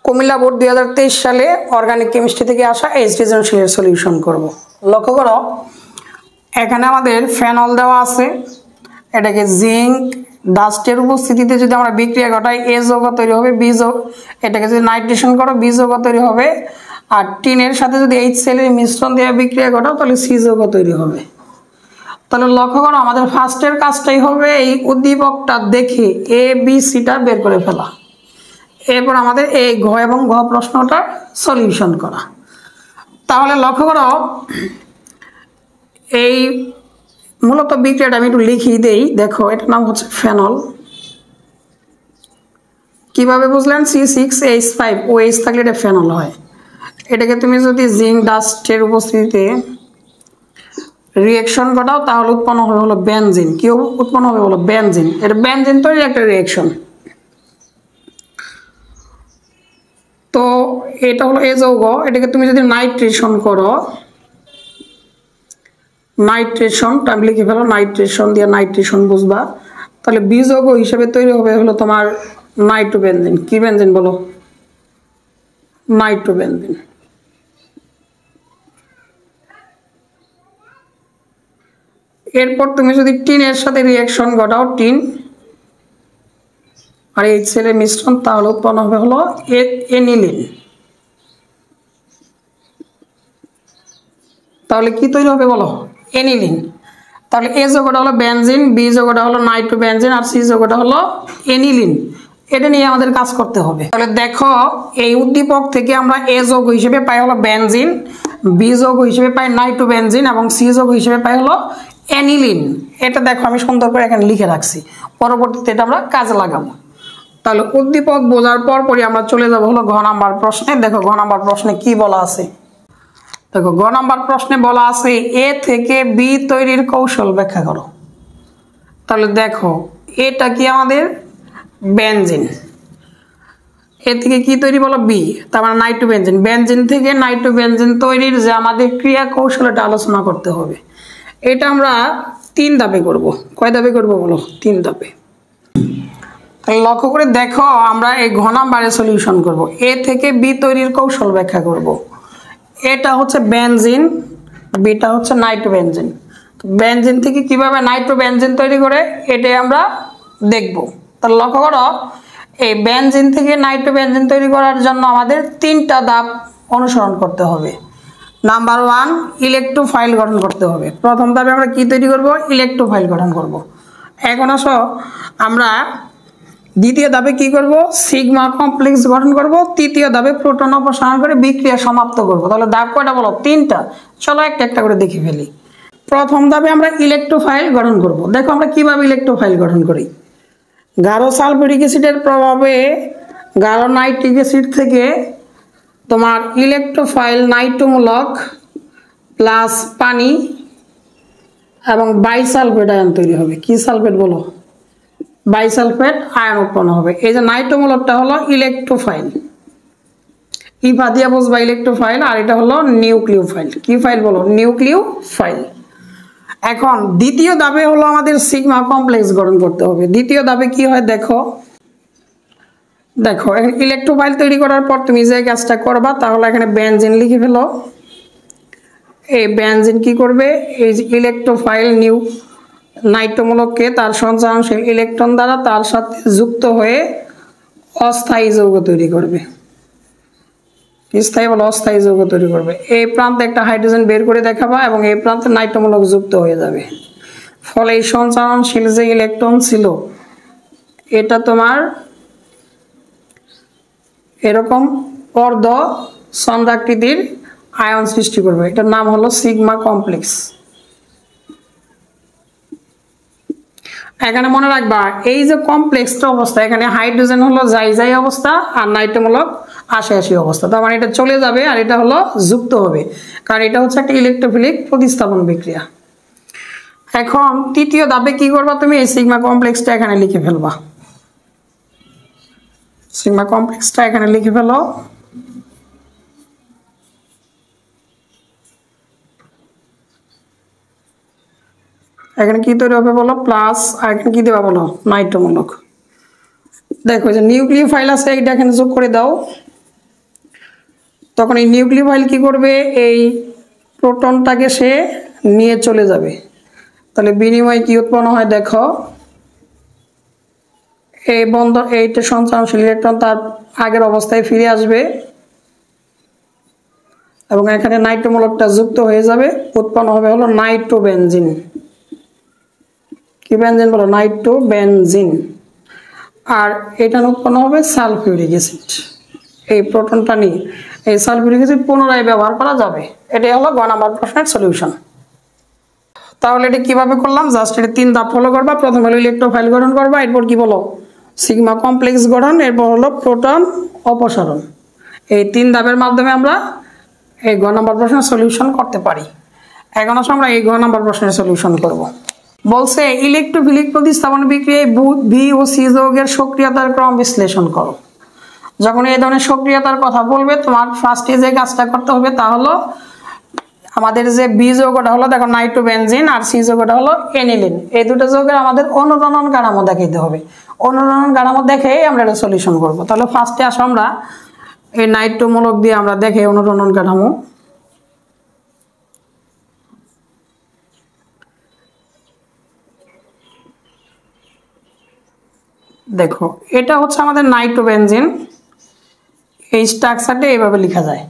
Comilla board 2023 সালে organic chemistry থেকে আসা এইচএসসি সৃজনশীলের সলিউশন করব। লক্ষ্য করো, এখানে আমাদের ফেনল দেওয়া আছে। এটাকে জিঙ্ক ডাস্টের উপস্থিতিতে যদি আমরা বিক্রিয়া ঘটাই এ যৌগ তৈরি হবে, বি যৌগ। এটাকে যদি নাইট্রেশন করো বি যৌগ তৈরি হবে। আর টিনের সাথে যদি HCl এর মিশ্রণ দিয়ে বিক্রিয়া ঘটাও তাহলে সি যৌগ তৈরি হবে। তাহলে লক্ষ্য করো, আমাদের ফার্স্টের কাজটাই হবে এই উদ্দীপকটা দেখে এ বি সিটা বের করে ফেলা। এরপর আমাদের এই ঘ এবং ঘ প্রশ্নটার সলিউশন করা। তাহলে লক্ষ্য করো, এই মূলত বিক্রিয়াটা আমি একটু লিখিয়ে দেই। দেখো, এটার নাম হচ্ছে ফেনল। কিভাবে বুঝলেন? C6H5OH থাকলে এটা ফেনল হয়। এটাকে তুমি যদি জিঙ্ক ডাস্টের উপস্থিতিতে রিঅ্যাকশন ঘটাও তাহলে উৎপন্ন হবে হলো বেনজিন। কি উৎপন্ন হবে হলো বেনজিন। এটা বেনজিন তৈরি একটা রিঅ্যাকশন। তো এটা হলো এ যৌগ। এটাকে তুমি যদি নাইট্রেশন করো, নাইট্রেশনটা আমি লিখে ফেলো, নাইট্রেশন দিয়ে নাইট্রেশন বুঝবা, তাহলে বি যৌগ হিসেবে তৈরি হবে হলো তোমার নাইট্রোবেনজিন। কি বেনজিন বলো? নাইট্রোবেনজিন। এরপর তুমি যদি টিনের সাথে রিঅ্যাকশন ঘটাও, টিন আর HCl এর মিশ্রণ, তাহলে উৎপন্ন হবে হলো এনিলিন। তাহলে কি তৈরি হবে বলো? এনিলিন। তাহলে এ যৌগটা হলো বেনজিন, বি যৌগটা হলো নাইট্রোবেনজিন আর সি যৌগটা হলো এনিলিন। এটা নিয়ে আমাদের কাজ করতে হবে। তাহলে দেখো, এই উদ্দীপক থেকে আমরা এ যৌগ হিসেবে পাই হলো বেনজিন, বি যৌগ হিসেবে পাই নাইট্রোবেনজিন এবং সি যৌগ হিসেবে পাই হলো এনিলিন। এটা দেখো আমি সুন্দর করে এখানে লিখে রাখছি, পরবর্তীতে এটা আমরা কাজে লাগাবো। তাহলে উদ্দীপক বোঝার পরই আমরা চলে যাব হলো ঘ নাম্বার প্রশ্নে। দেখো ঘ নাম্বার প্রশ্নে কি বলা আছে। দেখো ঘ নাম্বার প্রশ্নে বলা আছে এ থেকে বি তৈরির কৌশল ব্যাখ্যা করো। তাহলে দেখো, এটা কি আমাদের বেনজিন, এ থেকে কি তৈরি বলো? বি, তার মানে নাইট্রোবেনজিন। বেনজিন থেকে নাইট্রোবেনজিন তৈরির যে আমাদের ক্রিয়া কৌশল, এটা আলোচনা করতে হবে। এটা আমরা 3 ধাপে করব। কয় ধাপে করব বলো? 3 ধাপে। লক্ষ্য করে দেখো, আমরা এই ঘ নাম্বারে সলিউশন করব। এ থেকে বি তৈরির কৌশল ব্যাখ্যা করব। এটা হচ্ছে বেনজিন, বিটা হচ্ছে নাইট্রোবেনজিন। বেনজিন থেকে কিভাবে নাইট্রোবেনজিন তৈরি করে এটাই আমরা দেখব। তাহলে লক্ষ্য করো, এই বেনজিন থেকে নাইট্রোবেনজিন তৈরি করার জন্য আমাদের 3টা ধাপ অনুসরণ করতে হবে। নাম্বার 1, ইলেকট্রোফাইল গঠন করতে হবে। প্রথম ধাপে আমরা কি তৈরি করব? ইলেকট্রোফাইল গঠন করব। এখন আসো, আমরা দ্বিতীয় ধাপে কি করব? সিগমা কমপ্লেক্স গঠন করব। তৃতীয় ধাপে প্রোটন অপসারণ করে বিক্রিয়া সমাপ্ত করব। তাহলে ধাপ কয়টা বলো? 3টা। চলো একটা একটা করে দেখে ফেলি। প্রথম ধাপে আমরা ইলেকট্রোফাইল গঠন করব। দেখো আমরা কিভাবে ইলেকট্রোফাইল গঠন করি। গাঢ় সালফিউরিক অ্যাসিডের প্রভাবে গাঢ় নাইট্রিক অ্যাসিড থেকে তোমার ইলেকট্রোফাইল নাইট্রোমূলক প্লাস পানি এবং বাইসালফেট আয়ন তৈরি হবে। কি সালফেট বলো? বাইসালফেট আয়ন উৎপন্ন হবে। এই যে নাইট্রোমূলকটা হলো ইলেকট্রোফাইল, ইফা দিয়া বুঝবা ইলেকট্রোফাইল, আর এটা হলো নিউক্লিওফাইল। কি ফাইল বলো? নিউক্লিওফাইল। এখন দ্বিতীয় ধাপে হলো আমাদের সিগমা কমপ্লেক্স গঠন করতে হবে। দ্বিতীয় ধাপে কি হয় দেখো, দেখো এখানে ইলেকট্রোফাইল তৈরি করার পর তুমি যে কাজটা করবা, তাহলে এখানে বেনজিন লিখে ফেলো। এই বেনজিন কি করবে? এই যে ইলেকট্রোফাইল নিউ নাইট্রোমূলককে তার সঞ্চারণশীল ইলেকট্রন দ্বারা তার সাথে যুক্ত হয়ে অস্থায়ী যৌগ তৈরি করবে। স্থায়ী বলো? অস্থায়ী যৌগ তৈরি করবে। এই প্রান্তে একটা হাইড্রোজেন বের করে দেখাবা এবং এই প্রান্তে নাইট্রোমূলক যুক্ত হয়ে যাবে। ফলে এই সঞ্চারণশীল যে ইলেকট্রন ছিল, এটা তোমার এরকম অর্ধ চন্দ্রাকৃতির আয়ন সৃষ্টি করবে। এটার নাম হলো সিগমা কমপ্লেক্স। এখানে মনে রাখবা, এই যে কমপ্লেক্সটা অবস্থা, এখানে হাইড্রোজেন হলো যাই যাই অবস্থা আর নাইট্রোমূলক আসি আসি অবস্থা। তার মানে এটা চলে যাবে আর এটা হলো যুক্ত হবে, কারণ এটা হচ্ছে একটা ইলেকট্রোফিলিক প্রতিস্থাপন বিক্রিয়া। এখন তৃতীয় ধাপে কি করবা? তুমি এই সিগমা কমপ্লেক্সটা এখানে লিখে ফেলবা। সিগমা কমপ্লেক্সটা এখানে লিখে ফেলো। এখানে কি তৈরি হবে বলো? প্লাস, আর এখানে কি দেবা বলো? নাইট্রোমূলক। দেখো যে নিউক্লিওফাইল আছে, এটা এখানে যোগ করে দাও। তখন এই নিউক্লিওফাইল কি করবে, এই প্রোটনটাকে সে নিয়ে চলে যাবে। তাহলে বিনিময়ে কি উৎপন্ন হয় দেখো, এই বন্ধন এইটা সঞ্চালনশীল ইলেকট্রন তার আগের অবস্থায় ফিরে আসবে এবং এখানে নাইট্রোমূলকটা যুক্ত হয়ে যাবে, উৎপন্ন হবে হলো নাইট্রোবেনজিন। কি বেনজিন বলো, নাইট্রোবেনজিন। আর এটা উৎপন্ন হবে সালফিউরিক অ্যাসিড। এই প্রোটনটা নিয়ে এই সালফিউরিক অ্যাসিড পুনরায় ব্যবহার করা যাবে। এটাই হলো গ নাম্বার প্রশ্নের সলিউশন। তাহলে এটা কিভাবে করলাম, জাস্ট এটা 3 ধাপ ফলো করবা। প্রথমে হলো ইলেকট্রোফাইল গঠন করবা, এরপর কি বলো সিগমা কমপ্লেক্স গঠন, এরপর হলো প্রোটন অপসারণ। এই 3 ধাপের মাধ্যমে আমরা এই গ নাম্বার প্রশ্নের সলিউশন করতে পারি। এখন আসলে আমরা এই গ নাম্বার প্রশ্নের সলিউশন করব। বলছে ইলেকট্রোফিলিক প্রতিস্থাপন বিক্রিয়ায় বি ও সি যৌগের সক্রিয়তার ক্রম বিশ্লেষণ করো। যখন এই ধরনের সক্রিয়তার কথা বলবে তোমার ফার্স্টে যে কাজটা করতে হবে তা হলো আমাদের যে বি যৌগটা হলো দেখো নাইট্রোবেনজিন আর সি যৌগটা হলো এনিলিন, এই দুটো যৌগের আমাদের অনুরণন কাঠামো দেখাইতে হবে। অনুরণন কাঠামো দেখে আমরা এটা সলিউশন করব। তাহলে ফার্স্টে আসো আমরা এই নাইট্রোমূলক দিয়ে আমরা দেখে অনুরণন কাঠামো। দেখো এটা হচ্ছে আমাদের নাইট্রোবেনজিন, এই স্ট্রাকচারটা এইভাবে লেখা যায়।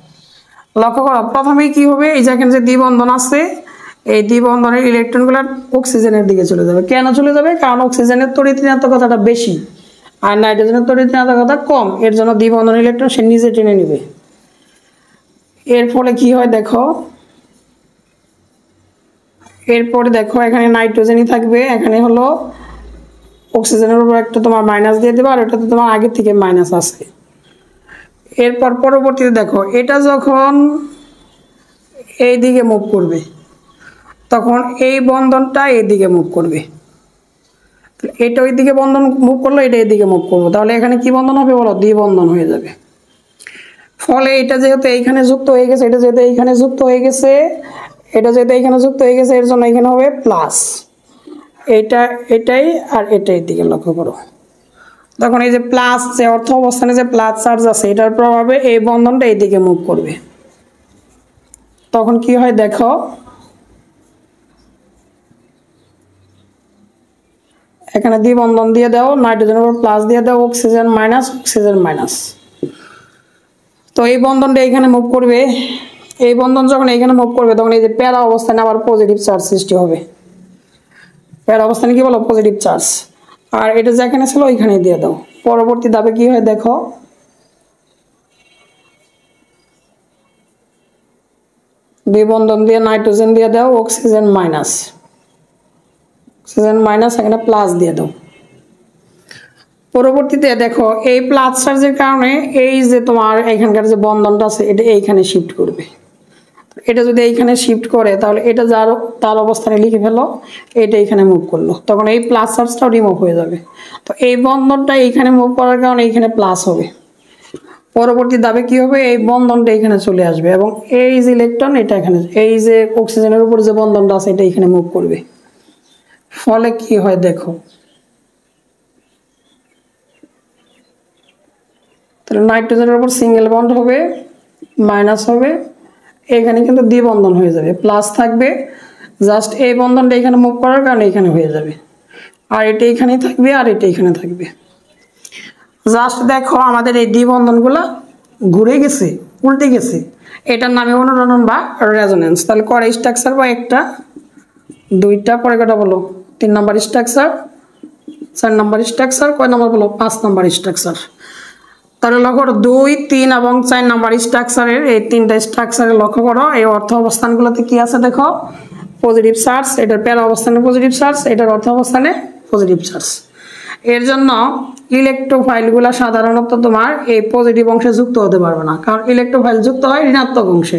লক্ষ্য করো প্রথমেই কি হবে, এই যেখানে যে দ্বিবন্ধন আছে এই দ্বিবন্ধনের ইলেকট্রনগুলো অক্সিজেনের দিকে চলে যাবে। কেন চলে যাবে, কারণ অক্সিজেনের তড়িৎ ঋণাত্মকতাটা বেশি আর নাইট্রোজেনের তড়িৎ ঋণাত্মকতা কম, এর জন্য দ্বিবন্ধন ইলেকট্রন সে নিজে টেনে নেবে। এর ফলে কি হয় দেখো, এরপরে দেখো এখানে নাইট্রোজেনই থাকবে, এখানে হলো অক্সিজেনের উপর একটা তোমার মাইনাস দিয়ে দেবে আর ওটাতে তোমার আগে থেকে মাইনাস আছে। এরপর পরবর্তীতে দেখো এটা যখন এই দিকে মুভ করবে তখন এই বন্ধনটা এই দিকে মুভ করবে, এটা ওই দিকে বন্ধন মুভ করলো, এটা এই দিকে মুভ করবো, তাহলে এখানে কি বন্ধন হবে বলো, দ্বিবন্ধন হয়ে যাবে। ফলে এটা যেহেতু এইখানে যুক্ত হয়ে গেছে, এটা যেহেতু এইখানে যুক্ত হয়ে গেছে, এটা যেহেতু এইখানে যুক্ত হয়ে গেছে, এর জন্য এখানে হবে প্লাস, এটা এটাই আর এটাই দিকে লক্ষ্য করো। তখন এই যে প্লাস যে অর্থ অবস্থানে যে প্লাস চার্জ আছে এটার প্রভাবে এই বন্ধনটা এই দিকে মুভ করবে। তখন কি হয় দেখো, এখানে দ্বিবন্ধন দিয়ে দাও, নাইট্রোজেনের উপর প্লাস দিয়ে দাও, অক্সিজেন মাইনাস অক্সিজেন মাইনাস। তো এই বন্ধনটা এইখানে মুভ করবে, এই বন্ধন যখন এইখানে মুভ করবে তখন এই যে প্যারা অবস্থানে আবার পজিটিভ চার্জ সৃষ্টি হবে। প্যারা অবস্থানে কি বলো, পজিটিভ চার্জ। আর এটা যেখানে ছিল ওইখানে দিয়ে দাও। পরবর্তী ধাপে কি হয় দেখো, দ্বিবন্ধন দিয়ে নাইট্রোজেন দিয়ে দাও, অক্সিজেন মাইনাস অক্সিজেন মাইনাস, এখানে প্লাস দিয়ে দাও। পরবর্তীতে দেখো এই প্লাস চার্জের কারণে এই যে তোমার এখানকার যে বন্ধনটা আছে এটা এইখানে শিফট করবে। এটা যদি এইখানে শিফট করে তাহলে এটা যার তার অবস্থানে লিখে ফেলো, এটা এইখানে মুভ করলো, তখন এই প্লাস চার্জটাও রিমুভ হয়ে যাবে। তো এই বন্ধনটা এইখানে মুভ করার কারণে এইখানে প্লাস হবে। পরবর্তী ধাপে কি হবে, এই বন্ধনটা এখানে চলে আসবে এবং এই যে ইলেকট্রন এটা এখানে, এই যে অক্সিজেনের উপর যে বন্ধনটা আছে এটা এখানে মুভ করবে। ফলে কি হয় দেখো, তাহলে নাইট্রোজেনের উপর সিঙ্গেল বন্ড হবে, মাইনাস হবে, এখানে কিন্তু দ্বিবন্ধন হয়ে যাবে, প্লাস থাকবে, জাস্ট এই বন্ধনটা এখানে মুভ করার কারণে এখানে হয়ে যাবে, আর এটা এখানেই থাকবে আর এটা এখানে থাকবে। জাস্ট দেখো আমাদের এই দ্বিবন্ধনগুলো ঘুরে গেছে, উল্টে গেছে, এটার নামে অনুরণন বা রেজোনেন্স। তাহলে কয়টা স্ট্রাকচার বা একটা, দুইটা, পরে কটা বলো, 3 নম্বর স্ট্রাকচার, 4 নম্বর স্ট্রাকচার, কয় নম্বর বলো, 5 নম্বর স্ট্রাকচার। তাহলে লক্ষ্য করো 2, 3 এবং 4 নম্বর স্ট্রাকচারের এই 3টা স্ট্রাকচারে লক্ষ্য করো এই অর্থ অবস্থানগুলোতে কি আছে দেখো, পজিটিভ চার্জ, এটার প্যারা অবস্থানে পজিটিভ চার্জ, এটার অর্থ অবস্থানে পজিটিভ চার্জ। এর জন্য ইলেকট্রোফাইলগুলো সাধারণত তোমার এই পজিটিভ অংশে যুক্ত হতে পারবে না, কারণ ইলেকট্রোফাইল যুক্ত হয় ঋণাত্মক অংশে।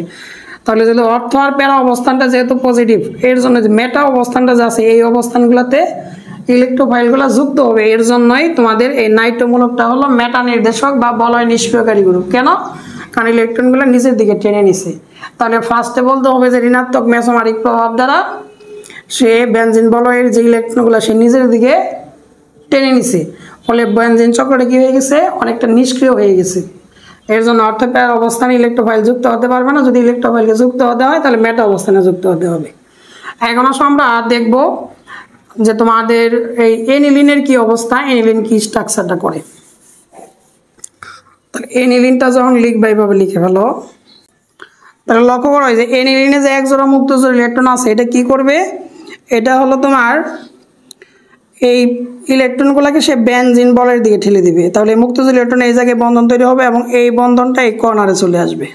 তাহলে যদি অর্থ আর প্যারা অবস্থানটা যেহেতু পজিটিভ, এর জন্য যে মেটা অবস্থানটা যা আছে এই অবস্থানগুলোতে ইলেকট্রোফাইলগুলো যুক্ত হবে। এর জন্যই তোমাদের এই নাইট্রোমূলকটা হলো মেটা নির্দেশক বা বলয় নিষ্ক্রিয়কারী গ্রুপ। কেন, কারণ ইলেকট্রনগুলো নিচের দিকে টেনে নিছে। তাহলে ফার্স্টে বলতে হবে যে ঋণাত্মক মেসোমারিক প্রভাব দ্বারা সে বেনজিন বলয়ের যে ইলেকট্রনগুলো সে নিজের দিকে টেনে নিছে, ফলে বেনজিন চক্রটা কি হয়ে গেছে, অনেকটা নিষ্ক্রিয় হয়ে গেছে। এর জন্য অর্থ পেয়ার অবস্থানে ইলেকট্রোফাইল যুক্ত হতে পারবে না। যদি ইলেকট্রোফাইলকে যুক্ত হতে হয় তাহলে মেটা অবস্থানে যুক্ত হতে হবে। এখন আসো আমরা দেখব যে তোমাদের এই এনিলিনের কি অবস্থা, এনিলিন কি স্ট্রাকচারটা করে। তাহলে এনিলিনটা যখন লিখবে এইভাবে লিখে ফেলো। তাহলে লক্ষ্য করো যে এনিলিনে যে এক জোড়া মুক্ত জোড়া ইলেকট্রন আছে এটা কি করবে, এটা হলো তোমার এই ইলেকট্রনগুলোকে সে বেনজিন বলের দিকে ঠেলে দিবে। তাহলে মুক্ত জোড়া ইলেকট্রন এই জায়গায় বন্ধন তৈরি হবে এবং এই বন্ধনটা এই কর্নারে চলে আসবে।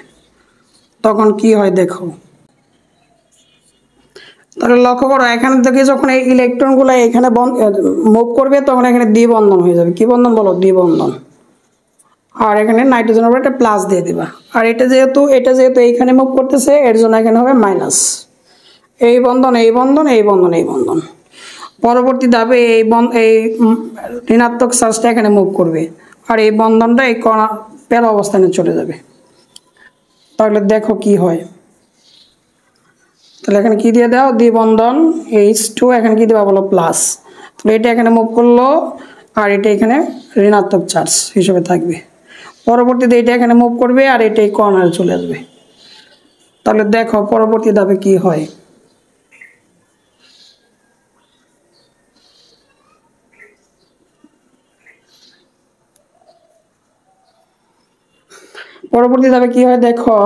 তখন কি হয় দেখো। তাহলে লক্ষ্য করো এখান থেকে যখন এই ইলেকট্রনগুলো এখানে মুভ করবে তখন এখানে দ্বিবন্ধন হয়ে যাবে। কি বন্ধন বলো? দ্বিবন্ধন। আর এখানে নাইট্রোজেনের উপর একটা প্লাস দিয়ে দিবা। আর এটা যেহেতু এইখানে মুভ করতেছে এর জন্য এখানে হবে মাইনাস। এই বন্ধন এই বন্ধন এই বন্ধন এই বন্ধন। পরবর্তী ধাপে এই ঋণাত্মক চার্জটা এখানে মুভ করবে আর এই বন্ধনটা এই পেয়ার অবস্থানে চলে যাবে। তাহলে দেখো কি হয়। তাহলে এখানে কি দিয়ে দাও? দ্বিবন্ধন H2, এখানে কি দেওয়া বলো? প্লাস। তাহলে এটা এখানে মুভ করলো আর এটা এখানে ঋণাত্মক চার্জ হিসেবে থাকবে। পরবর্তীতে এটা এখানে মুভ করবে আর এটা এই কর্নারে চলে আসবে। তাহলে দেখো পরবর্তী ধাপে কি হয়। পরবর্তী ধাপে কি হয় দেখো।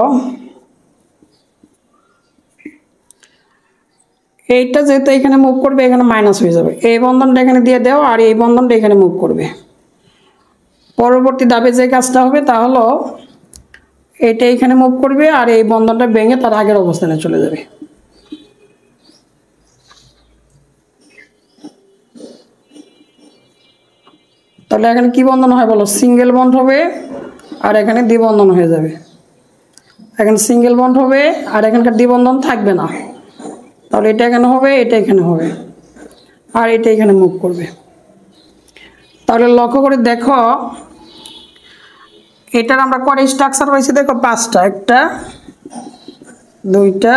এইটা যেহেতু এখানে মুভ করবে এখানে মাইনাস হয়ে যাবে। এই বন্ধনটা এখানে দিয়ে দাও আর এই বন্ধনটা এখানে মুভ করবে। পরবর্তী ধাপে যে কাজটা হবে তা হলো এটা এখানে মুভ করবে আর এই বন্ধনটা ভেঙে তার আগের অবস্থানে চলে যাবে। তাহলে এখানে কি বন্ধন হয় বলো? সিঙ্গেল বন্ড হবে আর এখানে দ্বিবন্ধন হয়ে যাবে। এখানে সিঙ্গেল বন্ড হবে আর এখানকার দ্বিবন্ধন থাকবে না। তাহলে এটা এখানে হবে, এটা এখানে হবে আর এটা এখানে মুভ করবে। তাহলে লক্ষ্য করে দেখো এটার আমরা কয়টা স্ট্রাকচার পাইছি দেখো? 5টা। 1টা 2টা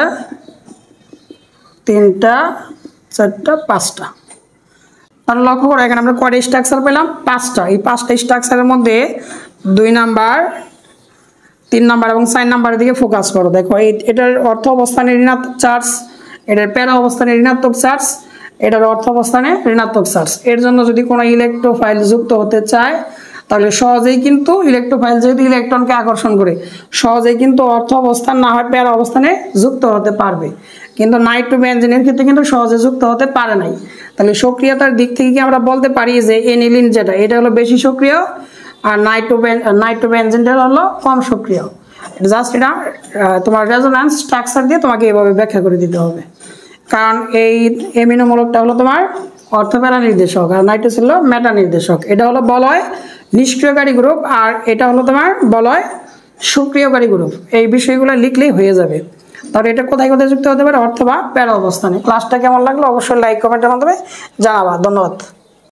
3টা 4টা 5টা। তাহলে লক্ষ্য করো এখানে আমরা কয়টা স্ট্রাকচার পেলাম? 5টা। এই 5টা স্ট্রাকচারের মধ্যে 2 নাম্বার 3 নাম্বার এবং 4 নাম্বারের দিকে ফোকাস করো। দেখো এটার অর্থ অবস্থানে ঋণাত্মক চার্জ, এটার প্যারা অবস্থানে ঋণাত্মক চার্জ, এটার অর্থ অবস্থানে ঋণাত্মক চার্জ। এর জন্য যদি কোনো ইলেকট্রোফাইল যুক্ত হতে চায় তাহলে সহজেই কিন্তু ইলেকট্রোফাইল যেহেতু ইলেকট্রনকে আকর্ষণ করে সহজেই কিন্তু অর্থ অবস্থান না হয় প্যারা অবস্থানে যুক্ত হতে পারবে। কিন্তু নাইট্রোবেনজিনের ক্ষেত্রে কিন্তু সহজে যুক্ত হতে পারে নাই। তাহলে সক্রিয়তার দিক থেকে কি আমরা বলতে পারি যে এনিলিন যেটা এটা হলো বেশি সক্রিয় আর নাইট্রোবেনজিনটা হলো কম সক্রিয়। জাস্ট এটা তোমার রেজোন্যান্স স্ট্রাকচার দিয়ে তোমাকে এভাবে ব্যাখ্যা করে দিতে হবে। কারণ এই এমিনোমূলকটা হলো তোমার অর্থপ্যারা নির্দেশক আর নাইট্রোস হলো মেটা নির্দেশক। এটা হলো বলয় নিষ্ক্রিয়কারী গ্রুপ আর এটা হলো তোমার বলয় সক্রিয়কারী গ্রুপ। এই বিষয়গুলো লিখলেই হয়ে যাবে। তাহলে এটা কোথায় কোথায় যুক্ত হতে পারে? অর্থ বা প্যারা অবস্থানে। ক্লাসটা কেমন লাগলো অবশ্যই লাইক কমেন্টের মাধ্যমে জানাবা। ধন্যবাদ।